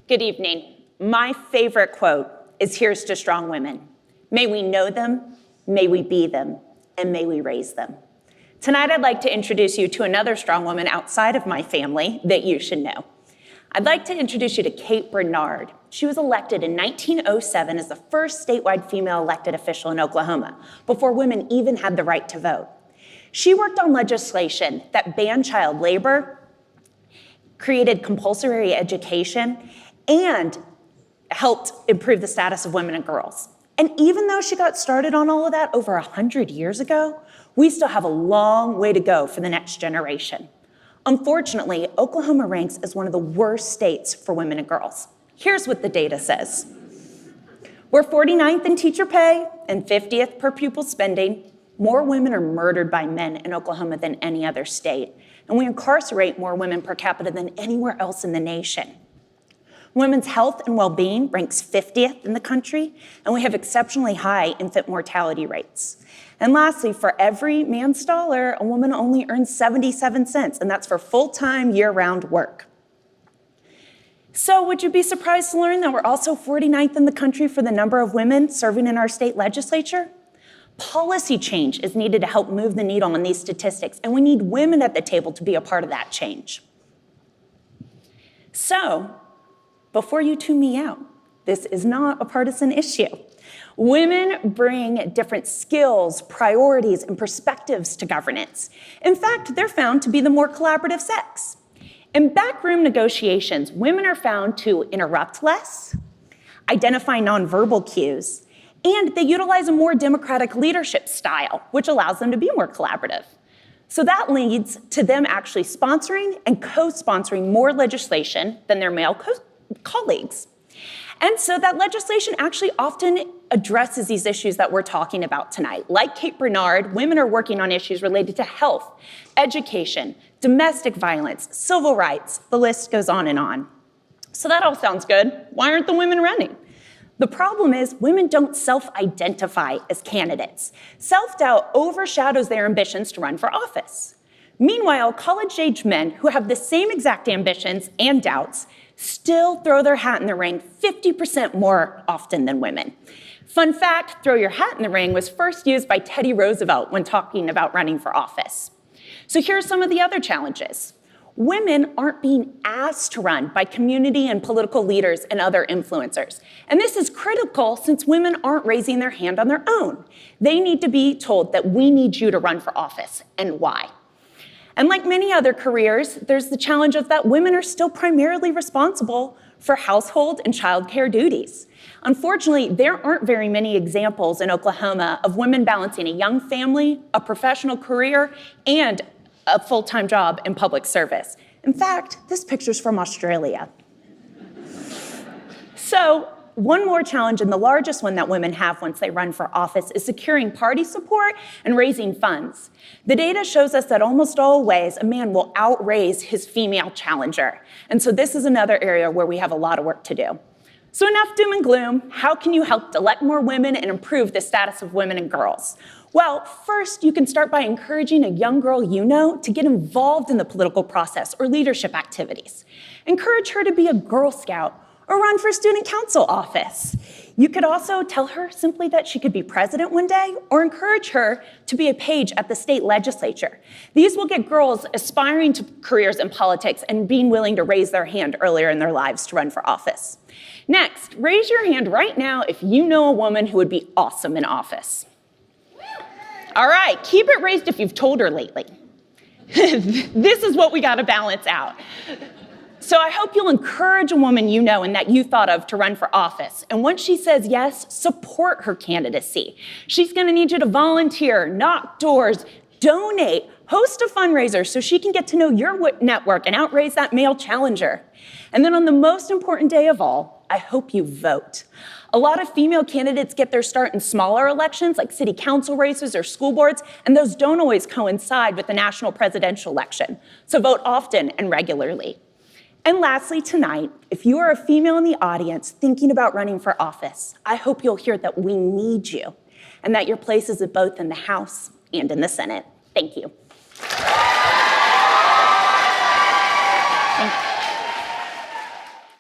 Good evening. My favorite quote is, "Here's to strong women. May we know them, may we be them, and may we raise them." Tonight, I'd like to introduce you to another strong woman outside of my family that you should know. I'd like to introduce you to Kate Bernard. She was elected in 1907 as the first statewide female elected official in Oklahoma, before women even had the right to vote. She worked on legislation that banned child labor, created compulsory education, and helped improve the status of women and girls. And even though she got started on all of that over 100 years ago, we still have a long way to go for the next generation. Unfortunately, Oklahoma ranks as one of the worst states for women and girls. Here's what the data says. We're 49th in teacher pay and 50th per pupil spending. More women are murdered by men in Oklahoma than any other state, and we incarcerate more women per capita than anywhere else in the nation. Women's health and well-being ranks 50th in the country, and we have exceptionally high infant mortality rates. And lastly, for every man's dollar, a woman only earns 77 cents, and that's for full-time, year-round work. So would you be surprised to learn that we're also 49th in the country for the number of women serving in our state legislature? Policy change is needed to help move the needle on these statistics, and we need women at the table to be a part of that change. So, before you tune me out, this is not a partisan issue. Women bring different skills, priorities, and perspectives to governance. In fact, they're found to be the more collaborative sex. In backroom negotiations, women are found to interrupt less, identify nonverbal cues, and they utilize a more democratic leadership style, which allows them to be more collaborative. So that leads to them actually sponsoring and co-sponsoring more legislation than their male colleagues. And so that legislation actually often addresses these issues that we're talking about tonight. Like Kate Bernard, women are working on issues related to health, education, domestic violence, civil rights, the list goes on and on. So that all sounds good. Why aren't the women running? The problem is women don't self-identify as candidates. Self-doubt overshadows their ambitions to run for office. Meanwhile, college-age men who have the same exact ambitions and doubts still throw their hat in the ring 50% more often than women. Fun fact, throw your hat in the ring was first used by Teddy Roosevelt when talking about running for office. So here are some of the other challenges. Women aren't being asked to run by community and political leaders and other influencers. And this is critical since women aren't raising their hand on their own. They need to be told that we need you to run for office and why. And like many other careers, there's the challenge of that women are still primarily responsible for household and childcare duties. Unfortunately, there aren't very many examples in Oklahoma of women balancing a young family, a professional career, and a full-time job in public service. In fact, this picture's from Australia. So, one more challenge, and the largest one that women have once they run for office, is securing party support and raising funds. The data shows us that almost always a man will outraise his female challenger. And so this is another area where we have a lot of work to do. So enough doom and gloom. How can you help elect more women and improve the status of women and girls? Well, first, you can start by encouraging a young girl you know to get involved in the political process or leadership activities. Encourage her to be a Girl Scout or run for student council office. You could also tell her simply that she could be president one day or encourage her to be a page at the state legislature. These will get girls aspiring to careers in politics and being willing to raise their hand earlier in their lives to run for office. Next, raise your hand right now if you know a woman who would be awesome in office. All right, keep it raised if you've told her lately. This is what we gotta balance out. So I hope you'll encourage a woman you know and that you thought of to run for office. And once she says yes, support her candidacy. She's gonna need you to volunteer, knock doors, donate, host a fundraiser so she can get to know your network and outraise that male challenger. And then on the most important day of all, I hope you vote. A lot of female candidates get their start in smaller elections like city council races or school boards, and those don't always coincide with the national presidential election. So vote often and regularly. And lastly, tonight, if you are a female in the audience thinking about running for office, I hope you'll hear that we need you and that your place is both in the House and in the Senate. Thank you.